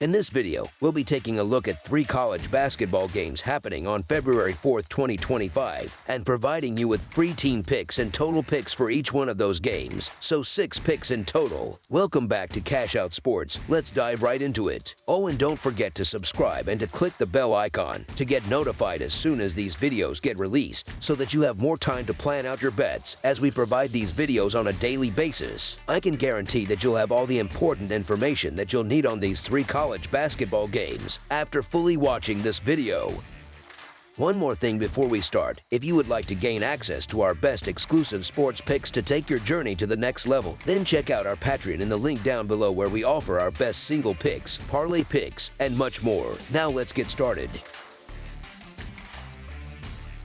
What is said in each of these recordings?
In this video, we'll be taking a look at 3 college basketball games happening on February 4th, 2025, and providing you with free team picks and total picks for each one of those games, so 6 picks in total. Welcome back to Cash Out Sports. Let's dive right into it. Oh, and don't forget to subscribe and to click the bell icon to get notified as soon as these videos get released, so that you have more time to plan out your bets as we provide these videos on a daily basis. I can guarantee that you'll have all the important information that you'll need on these 3 college basketball games after fully watching this video. One more thing before we start. If you would like to gain access to our best exclusive sports picks to take your journey to the next level, then check out our Patreon in the link down below, where we offer our best single picks, parlay picks, and much more. Now let's get started.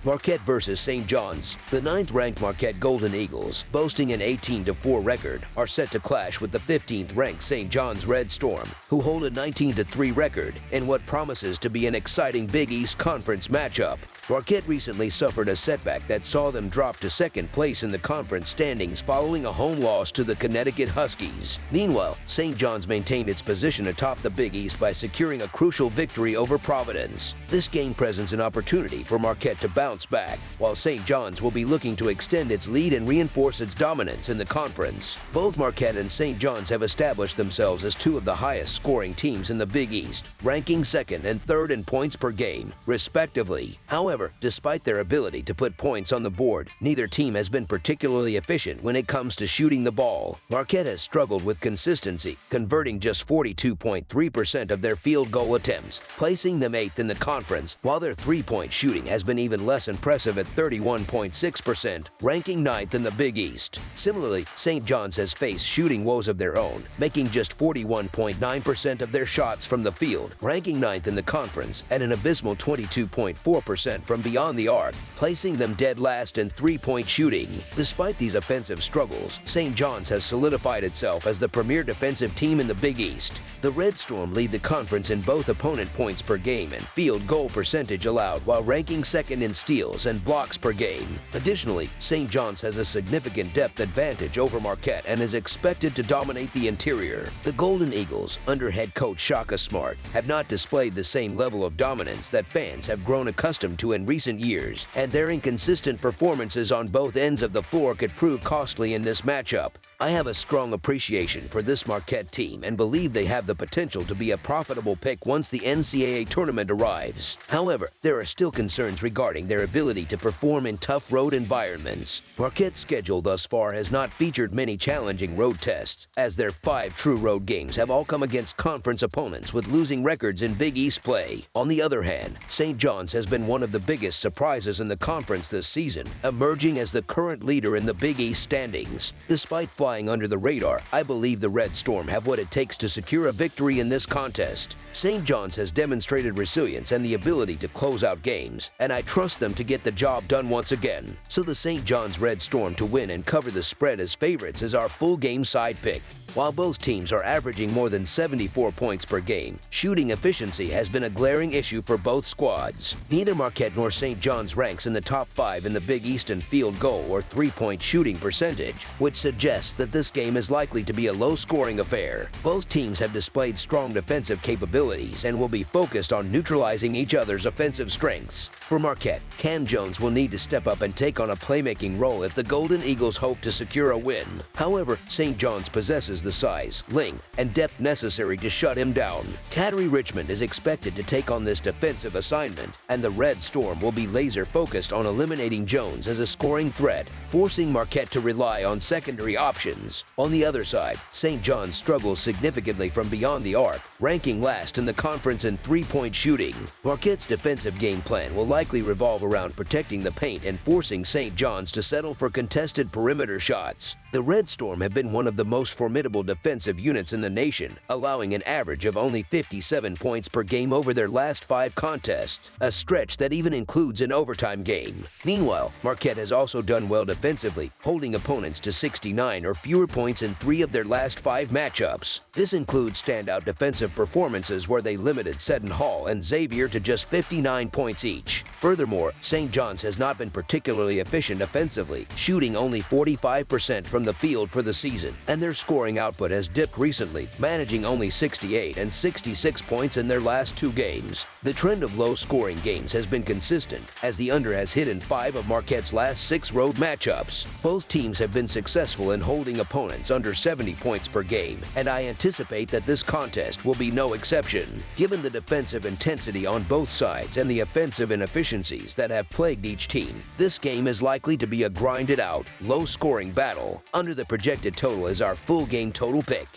Marquette versus St. John's. The 9th-ranked Marquette Golden Eagles, boasting an 18-4 record, are set to clash with the 15th-ranked St. John's Red Storm, who hold a 19-3 record in what promises to be an exciting Big East Conference matchup. Marquette recently suffered a setback that saw them drop to 2nd place in the conference standings following a home loss to the Connecticut Huskies. Meanwhile, St. John's maintained its position atop the Big East by securing a crucial victory over Providence. This game presents an opportunity for Marquette to bounce back, while St. John's will be looking to extend its lead and reinforce its dominance in the conference. Both Marquette and St. John's have established themselves as 2 of the highest scoring teams in the Big East, ranking 2nd and 3rd in points per game, respectively. However, despite their ability to put points on the board, neither team has been particularly efficient when it comes to shooting the ball. Marquette has struggled with consistency, converting just 42.3% of their field goal attempts, placing them 8th in the conference, while their three-point shooting has been even less impressive at 31.6%, ranking 9th in the Big East. Similarly, St. John's has faced shooting woes of their own, making just 41.9% of their shots from the field, ranking 9th in the conference at an abysmal 22.4% from beyond the arc, placing them dead last in three-point shooting. Despite these offensive struggles, St. John's has solidified itself as the premier defensive team in the Big East. The Red Storm lead the conference in both opponent points per game and field goal percentage allowed, while ranking 2nd in steals and blocks per game. Additionally, St. John's has a significant depth advantage over Marquette and is expected to dominate the interior. The Golden Eagles, under head coach Shaka Smart, have not displayed the same level of dominance that fans have grown accustomed to in recent years, and their inconsistent performances on both ends of the floor could prove costly in this matchup. I have a strong appreciation for this Marquette team and believe they have the potential to be a profitable pick once the NCAA tournament arrives. However, there are still concerns regarding their ability to perform in tough road environments. Marquette's schedule thus far has not featured many challenging road tests, as their 5 true road games have all come against conference opponents with losing records in Big East play. On the other hand, St. John's has been one of the biggest surprises in the conference this season, emerging as the current leader in the Big East standings. Despite flying under the radar, I believe the Red Storm have what it takes to secure a victory in this contest. St. John's has demonstrated resilience and the ability to close out games, and I trust them to get the job done once again. So the St. John's Red Storm to win and cover the spread as favorites is our full game side pick. While both teams are averaging more than 74 points per game, shooting efficiency has been a glaring issue for both squads. Neither Marquette nor St. John's ranks in the top 5 in the Big East in field goal or three-point shooting percentage, which suggests that this game is likely to be a low-scoring affair. Both teams have displayed strong defensive capabilities and will be focused on neutralizing each other's offensive strengths. For Marquette, Cam Jones will need to step up and take on a playmaking role if the Golden Eagles hope to secure a win. However, St. John's possesses the size, length, and depth necessary to shut him down. Kadri Richmond is expected to take on this defensive assignment, and the Red Storm will be laser-focused on eliminating Jones as a scoring threat, forcing Marquette to rely on secondary options. On the other side, St. John's struggles significantly from beyond the arc, ranking last in the conference in three-point shooting. Marquette's defensive game plan will likely revolve around protecting the paint and forcing St. John's to settle for contested perimeter shots. The Red Storm have been one of the most formidable defensive units in the nation, allowing an average of only 57 points per game over their last 5 contests, a stretch that even includes an overtime game. Meanwhile, Marquette has also done well defensively, holding opponents to 69 or fewer points in 3 of their last 5 matchups. This includes standout defensive performances where they limited Seton Hall and Xavier to just 59 points each. Furthermore, St. John's has not been particularly efficient offensively, shooting only 45% from the field for the season, and their scoring output has dipped recently, managing only 68 and 66 points in their last 2 games. The trend of low-scoring games has been consistent, as the under has hit in 5 of Marquette's last 6 road matchups. Both teams have been successful in holding opponents under 70 points per game, and I anticipate that this contest will be no exception. Given the defensive intensity on both sides and the offensive inefficiencies that have plagued each team, this game is likely to be a grinded-out, low-scoring battle. Under the projected total is our full game total pick.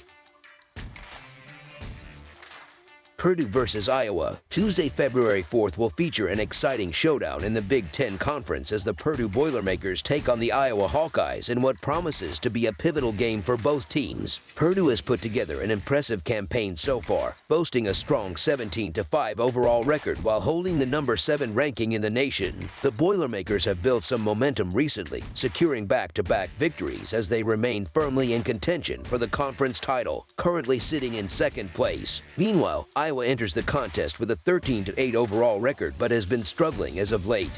Purdue versus Iowa. Tuesday, February 4th will feature an exciting showdown in the Big Ten Conference as the Purdue Boilermakers take on the Iowa Hawkeyes in what promises to be a pivotal game for both teams. Purdue has put together an impressive campaign so far, boasting a strong 17-5 overall record while holding the number 7 ranking in the nation. The Boilermakers have built some momentum recently, securing back-to-back victories as they remain firmly in contention for the conference title, currently sitting in 2nd place. Meanwhile, Iowa enters the contest with a 13-8 overall record but has been struggling as of late,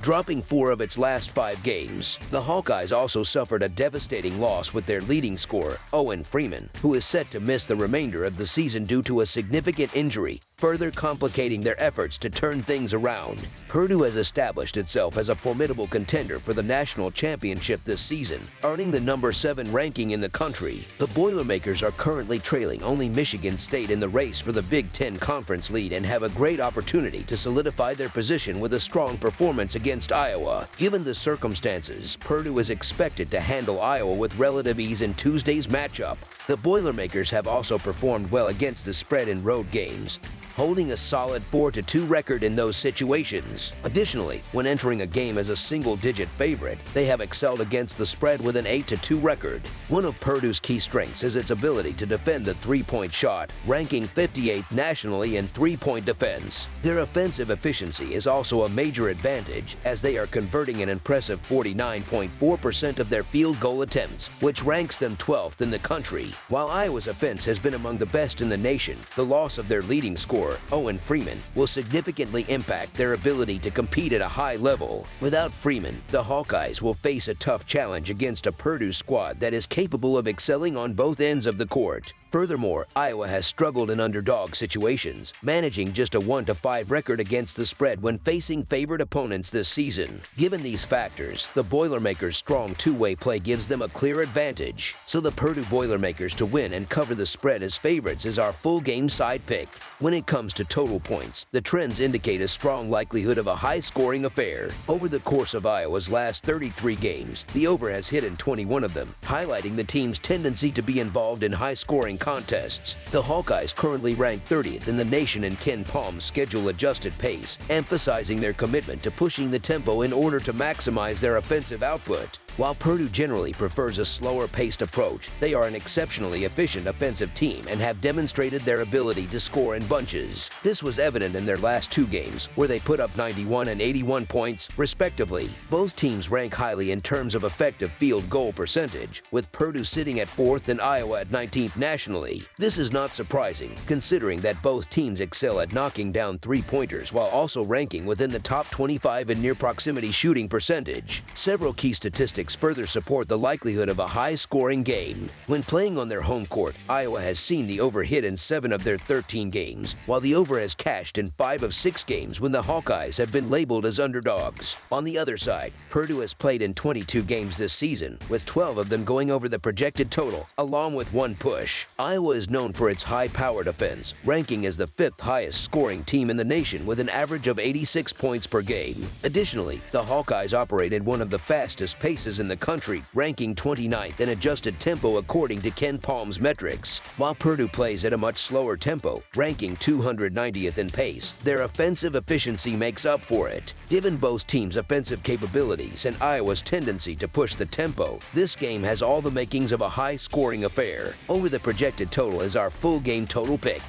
dropping 4 of its last 5 games. The Hawkeyes also suffered a devastating loss with their leading scorer, Ole Freeman, who is set to miss the remainder of the season due to a significant injury, further complicating their efforts to turn things around. Purdue has established itself as a formidable contender for the national championship this season, earning the number 7 ranking in the country. The Boilermakers are currently trailing only Michigan State in the race for the Big Ten Conference lead and have a great opportunity to solidify their position with a strong performance against Iowa. Given the circumstances, Purdue is expected to handle Iowa with relative ease in Tuesday's matchup. The Boilermakers have also performed well against the spread in road games, holding a solid 4-2 record in those situations. Additionally, when entering a game as a single-digit favorite, they have excelled against the spread with an 8-2 record. One of Purdue's key strengths is its ability to defend the three-point shot, ranking 58th nationally in three-point defense. Their offensive efficiency is also a major advantage, as they are converting an impressive 49.4% of their field goal attempts, which ranks them 12th in the country. While Iowa's offense has been among the best in the nation, the loss of their leading scorer, Ole Freeman, will significantly impact their ability to compete at a high level. Without Freeman, the Hawkeyes will face a tough challenge against a Purdue squad that is capable of excelling on both ends of the court. Furthermore, Iowa has struggled in underdog situations, managing just a 1-5 record against the spread when facing favored opponents this season. Given these factors, the Boilermakers' strong two-way play gives them a clear advantage. So the Purdue Boilermakers to win and cover the spread as favorites is our full game side pick. When it comes to total points, the trends indicate a strong likelihood of a high-scoring affair. Over the course of Iowa's last 33 games, the over has hit in 21 of them, highlighting the team's tendency to be involved in high-scoring contests. The Hawkeyes currently rank 30th in the nation in Ken Palm's schedule-adjusted pace, emphasizing their commitment to pushing the tempo in order to maximize their offensive output. While Purdue generally prefers a slower-paced approach, they are an exceptionally efficient offensive team and have demonstrated their ability to score in bunches. This was evident in their last 2 games, where they put up 91 and 81 points, respectively. Both teams rank highly in terms of effective field goal percentage, with Purdue sitting at 4th and Iowa at 19th nationally. This is not surprising, considering that both teams excel at knocking down three-pointers while also ranking within the top 25 in near-proximity shooting percentage. Several key statistics further support the likelihood of a high-scoring game. When playing on their home court, Iowa has seen the over hit in 7 of their 13 games, while the over has cashed in 5 of 6 games when the Hawkeyes have been labeled as underdogs. On the other side, Purdue has played in 22 games this season, with 12 of them going over the projected total, along with 1 push. Iowa is known for its high-powered offense, ranking as the 5th highest-scoring team in the nation with an average of 86 points per game. Additionally, the Hawkeyes operate at one of the fastest paces in the country, ranking 29th in adjusted tempo according to Ken Palm's metrics. While Purdue plays at a much slower tempo, ranking 290th in pace, their offensive efficiency makes up for it. Given both teams' offensive capabilities and Iowa's tendency to push the tempo, this game has all the makings of a high-scoring affair. Over the projected total is our full game total pick.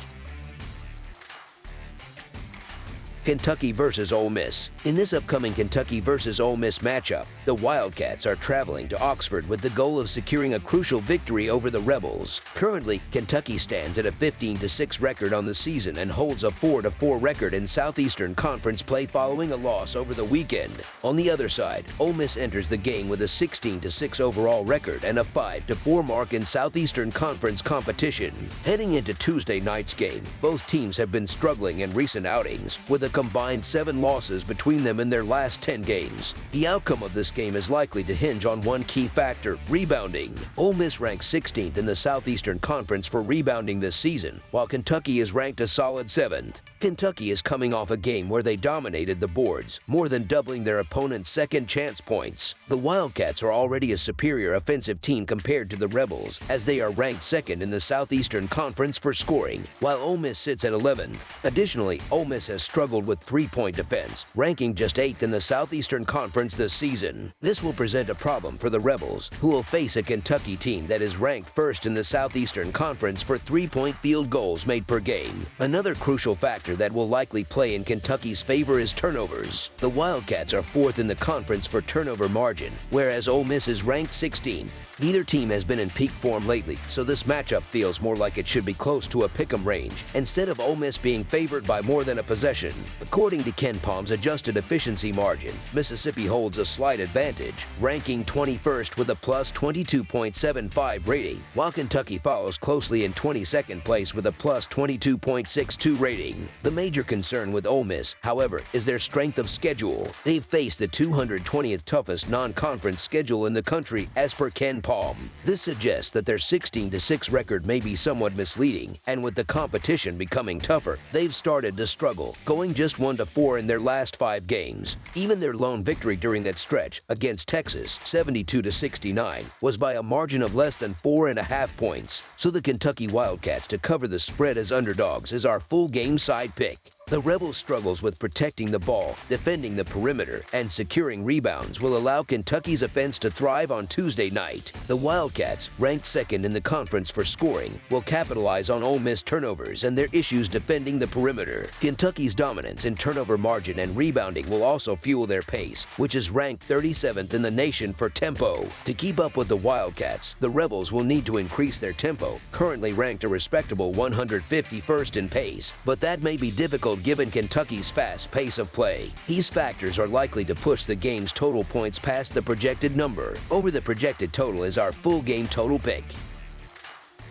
Kentucky versus Ole Miss. In this upcoming Kentucky versus Ole Miss matchup, the Wildcats are traveling to Oxford with the goal of securing a crucial victory over the Rebels. Currently, Kentucky stands at a 15-6 record on the season and holds a 4-4 record in Southeastern Conference play following a loss over the weekend. On the other side, Ole Miss enters the game with a 16-6 overall record and a 5-4 mark in Southeastern Conference competition. Heading into Tuesday night's game, both teams have been struggling in recent outings, with a combined 7 losses between them in their last 10 games. The outcome of this game is likely to hinge on one key factor: rebounding. Ole Miss ranks 16th in the Southeastern Conference for rebounding this season, while Kentucky is ranked a solid 7th. Kentucky is coming off a game where they dominated the boards, more than doubling their opponent's second chance points. The Wildcats are already a superior offensive team compared to the Rebels, as they are ranked 2nd in the Southeastern Conference for scoring, while Ole Miss sits at 11th. Additionally, Ole Miss has struggled with three-point defense, ranking just 8th in the Southeastern Conference this season. This will present a problem for the Rebels, who will face a Kentucky team that is ranked 1st in the Southeastern Conference for three-point field goals made per game. Another crucial factor that will likely play in Kentucky's favor is turnovers. The Wildcats are 4th in the conference for turnover margin, whereas Ole Miss is ranked 16th. Neither team has been in peak form lately, so this matchup feels more like it should be close to a pick'em range, instead of Ole Miss being favored by more than a possession. According to Ken Palm's adjusted efficiency margin, Mississippi holds a slight advantage, ranking 21st with a plus 22.75 rating, while Kentucky follows closely in 22nd place with a plus 22.62 rating. The major concern with Ole Miss, however, is their strength of schedule. They've faced the 220th toughest non-conference schedule in the country as per Ken Palm. This suggests that their 16-6 record may be somewhat misleading, and with the competition becoming tougher, they've started to struggle, going just 1-4 in their last 5 games. Even their lone victory during that stretch against Texas, 72-69, was by a margin of less than 4.5 points. So the Kentucky Wildcats to cover the spread as underdogs is our full game side pick. The Rebels' struggles with protecting the ball, defending the perimeter, and securing rebounds will allow Kentucky's offense to thrive on Tuesday night. The Wildcats, ranked 2nd in the conference for scoring, will capitalize on Ole Miss turnovers and their issues defending the perimeter. Kentucky's dominance in turnover margin and rebounding will also fuel their pace, which is ranked 37th in the nation for tempo. To keep up with the Wildcats, the Rebels will need to increase their tempo, currently ranked a respectable 151st in pace, but that may be difficult given Kentucky's fast pace of play. These factors are likely to push the game's total points past the projected number. Over the projected total is our full game total pick.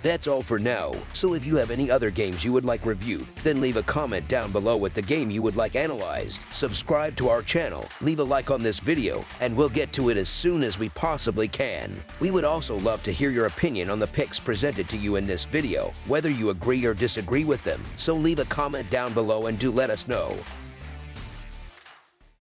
That's all for now, so if you have any other games you would like reviewed, then leave a comment down below with the game you would like analyzed. Subscribe to our channel, leave a like on this video, and we'll get to it as soon as we possibly can. We would also love to hear your opinion on the picks presented to you in this video, whether you agree or disagree with them, so leave a comment down below and do let us know.